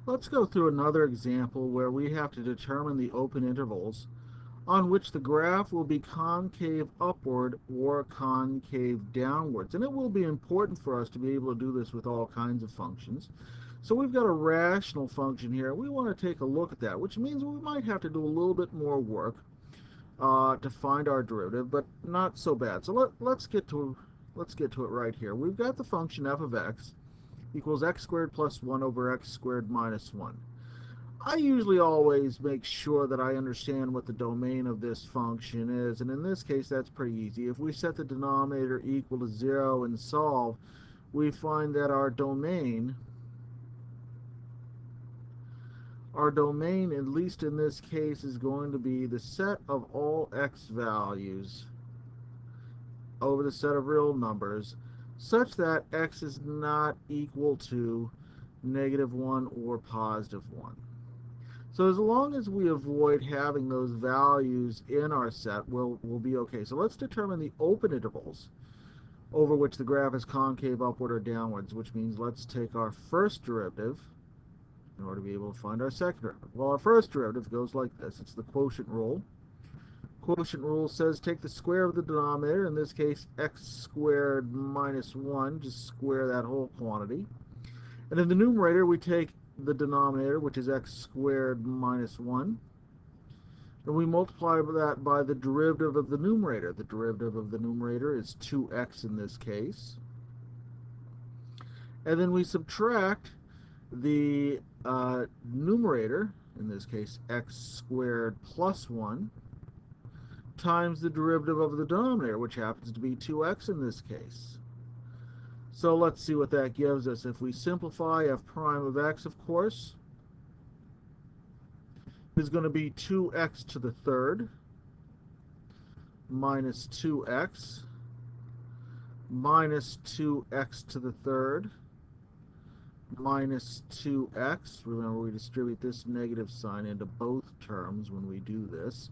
Let's go through another example where we have to determine the open intervals on which the graph will be concave upward or concave downwards. And it will be important for us to be able to do this with all kinds of functions. So we've got a rational function here. We want to take a look at that, which means we might have to do a little bit more work to find our derivative, but not so bad. So let's get to it right here. We've got the function f of x equals x squared plus 1 over x squared minus 1. I usually always make sure that I understand what the domain of this function is, and in this case that's pretty easy. If we set the denominator equal to 0 and solve, we find that our domain, at least in this case, is going to be the set of all x values over the set of real numbers such that x is not equal to -1 or +1. So as long as we avoid having those values in our set, we'll be okay. So let's determine the open intervals over which the graph is concave upward or downwards, which means let's take our first derivative in order to be able to find our second derivative. Well, our first derivative goes like this. It's the quotient rule. Quotient rule says take the square of the denominator, in this case x squared minus 1, just square that whole quantity. And in the numerator we take the denominator, which is x squared minus 1, and we multiply that by the derivative of the numerator. The derivative of the numerator is 2x in this case. And then we subtract the numerator, in this case x squared plus 1, times the derivative of the denominator, which happens to be 2x in this case. So let's see what that gives us. If we simplify, f prime of x, of course, is going to be 2x to the third minus 2x minus 2x to the third minus 2x. Remember, we distribute this negative sign into both terms when we do this,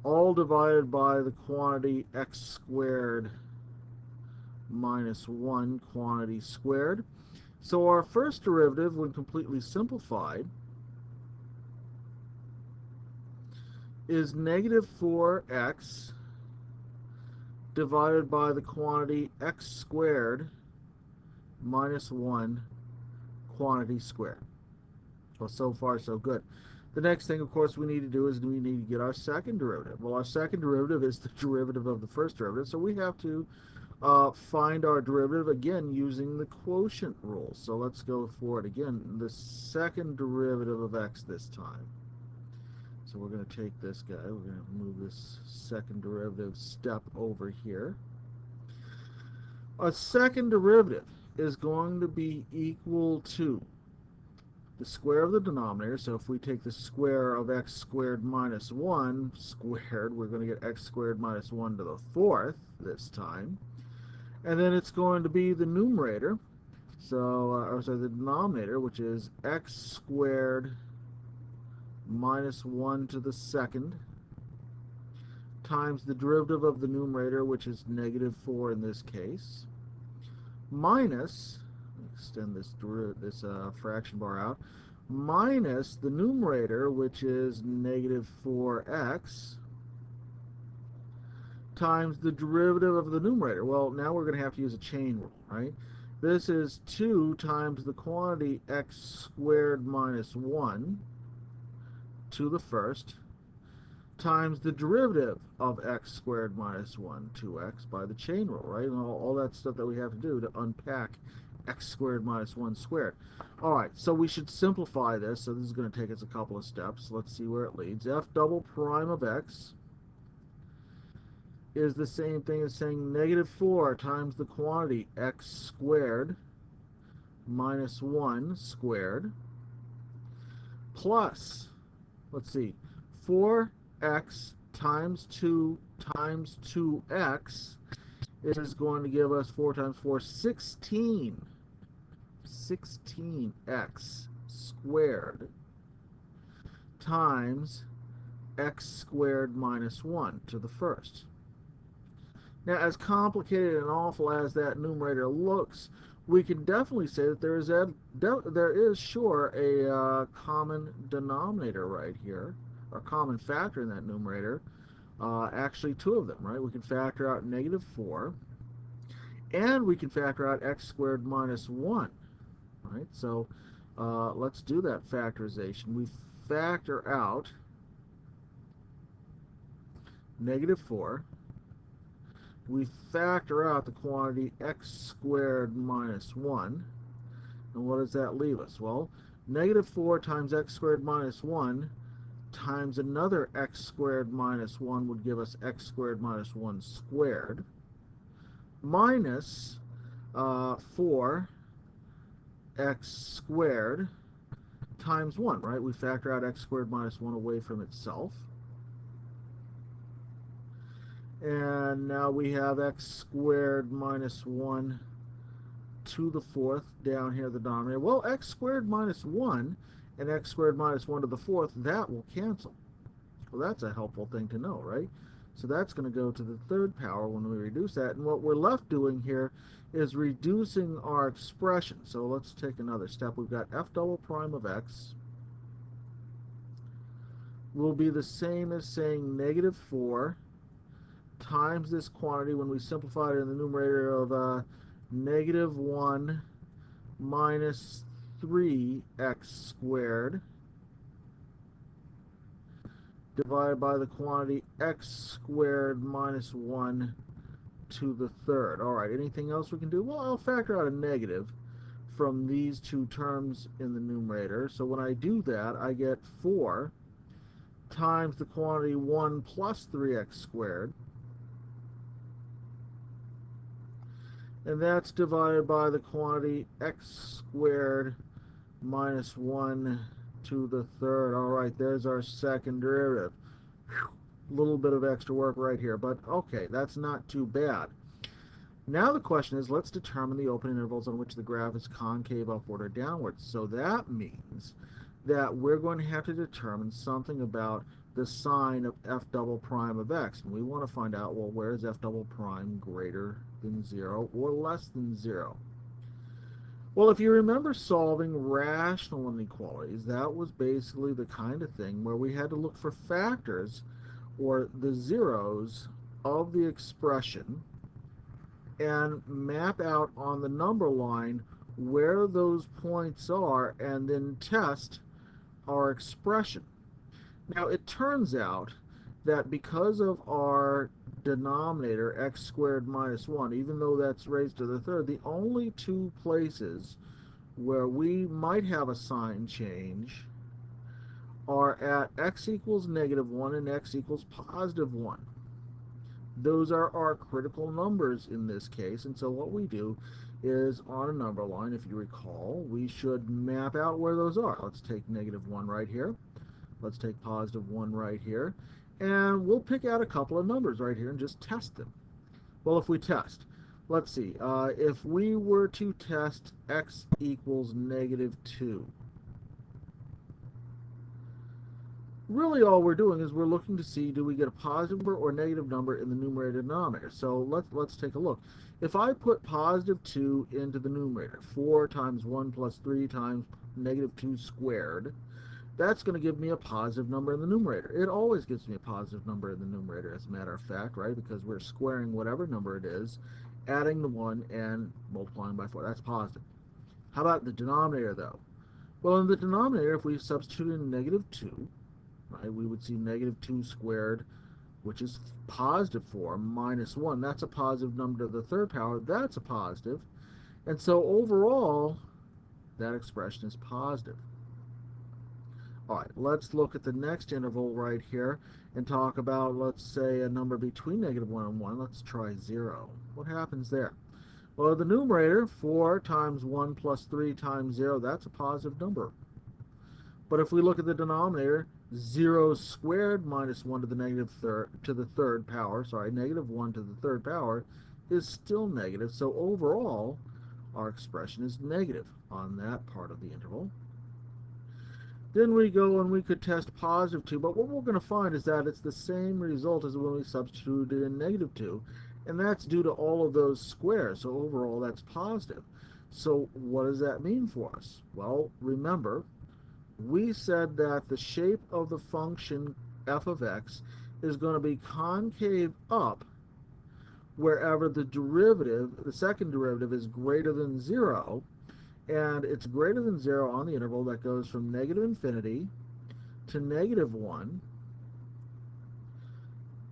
all divided by the quantity x squared minus 1 quantity squared. So our first derivative, when completely simplified, is -4x divided by the quantity x squared minus 1 quantity squared. Well, so far so good. The next thing, of course, we need to do is we need to get our second derivative. Well, our second derivative is the derivative of the first derivative, so we have to find our derivative again using the quotient rule. So let's go for it again. The second derivative of x this time. So we're going to take this guy. We're going to move this second derivative step over here. A second derivative is going to be equal to the square of the denominator. So if we take the square of x squared minus 1 squared, we're going to get x squared minus 1 to the fourth this time. And then it's going to be the numerator, so the denominator, which is x squared minus 1 to the second times the derivative of the numerator, which is -4 in this case, minus, extend this fraction bar out, minus the numerator, which is -4x, times the derivative of the numerator. Well, now we're going to have to use a chain rule, right? This is 2 times the quantity x squared minus 1 to the first times the derivative of x squared minus 1, 2x, by the chain rule, right? And all that stuff that we have to do to unpack x squared minus 1 squared. All right, so we should simplify this. So this is going to take us a couple of steps. Let's see where it leads. F double prime of x is the same thing as saying -4 times the quantity x squared minus 1 squared plus, let's see, 4x times 2 times 2x is going to give us 4 times 4, 16. 16x squared times x squared minus 1 to the first. Now, as complicated and awful as that numerator looks, we can definitely say that there is sure a common denominator right here, or common factor in that numerator. Actually, two of them, right? We can factor out negative 4, and we can factor out x squared minus 1, right? So let's do that factorization. We factor out negative 4. We factor out the quantity x squared minus 1. And what does that leave us? Well, negative 4 times x squared minus 1 times another x squared minus 1 would give us x squared minus 1 squared minus 4x squared times 1, right? We factor out x squared minus 1 away from itself. And now we have x squared minus 1 to the 4th down here, the denominator. Well, x squared minus 1 and x squared minus 1 to the 4th, that will cancel. Well, that's a helpful thing to know, right? So that's going to go to the 3rd power when we reduce that. And what we're left doing here is reducing our expression. So let's take another step. We've got f double prime of x will be the same as saying negative 4 times this quantity when we simplify it in the numerator of negative 1 minus 3x squared divided by the quantity x squared minus 1 to the 3rd. All right, anything else we can do? Well, I'll factor out a negative from these two terms in the numerator. So when I do that, I get 4 times the quantity 1 plus 3x squared. And that's divided by the quantity x squared minus 1 to the 3rd. All right, there's our second derivative. A little bit of extra work right here, but okay, that's not too bad. Now the question is, let's determine the open intervals on which the graph is concave upward or downward. So that means that we're going to have to determine something about the sign of f double prime of x. And we want to find out, well, where is f double prime greater than 0 or less than 0? Well, if you remember solving rational inequalities, that was basically the kind of thing where we had to look for factors or the zeros of the expression and map out on the number line where those points are and then test our expression. Now, it turns out that because of our denominator, x squared minus 1, even though that's raised to the 3rd, the only two places where we might have a sign change are at x equals negative 1 and x equals positive 1. Those are our critical numbers in this case, and so what we do is on a number line, if you recall, we should map out where those are. Let's take negative 1 right here. Let's take positive 1 right here. And we'll pick out a couple of numbers right here and just test them. Well, if we test, let's see, if we were to test x equals negative 2, really all we're doing is we're looking to see, do we get a positive number or negative number in the numerator denominator. So let's take a look. If I put positive 2 into the numerator, 4 times 1 plus 3 times negative 2 squared, that's going to give me a positive number in the numerator. It always gives me a positive number in the numerator, as a matter of fact, right? Because we're squaring whatever number it is, adding the 1 and multiplying by 4. That's positive. How about the denominator, though? Well, in the denominator, if we substitute in negative 2, right, we would see negative 2 squared, which is positive 4, minus 1. That's a positive number to the 3rd power. That's a positive. And so overall, that expression is positive. All right, let's look at the next interval right here and talk about, let's say, a number between negative 1 and 1. Let's try 0. What happens there? Well, the numerator, 4 times 1 plus 3 times 0, that's a positive number. But if we look at the denominator, 0 squared minus 1 to the third power, negative 1 to the 3rd power is still negative. So overall, our expression is negative on that part of the interval. Then we go and we could test positive 2, but what we're going to find is that it's the same result as when we substituted in negative 2, and that's due to all of those squares, so overall that's positive. So what does that mean for us? Well, remember, we said that the shape of the function f of x is going to be concave up wherever the second derivative is greater than 0, and it's greater than 0 on the interval that goes from negative infinity to negative 1,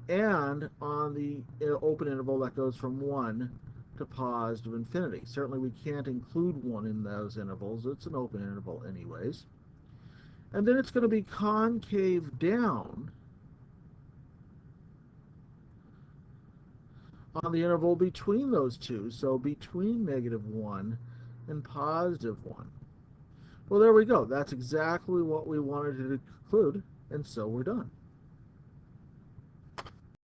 and on the open interval that goes from 1 to positive infinity. Certainly we can't include 1 in those intervals. It's an open interval anyways. And then it's going to be concave down on the interval between those two, so between negative 1 and positive 1. Well, there we go. That's exactly what we wanted to conclude, and so we're done.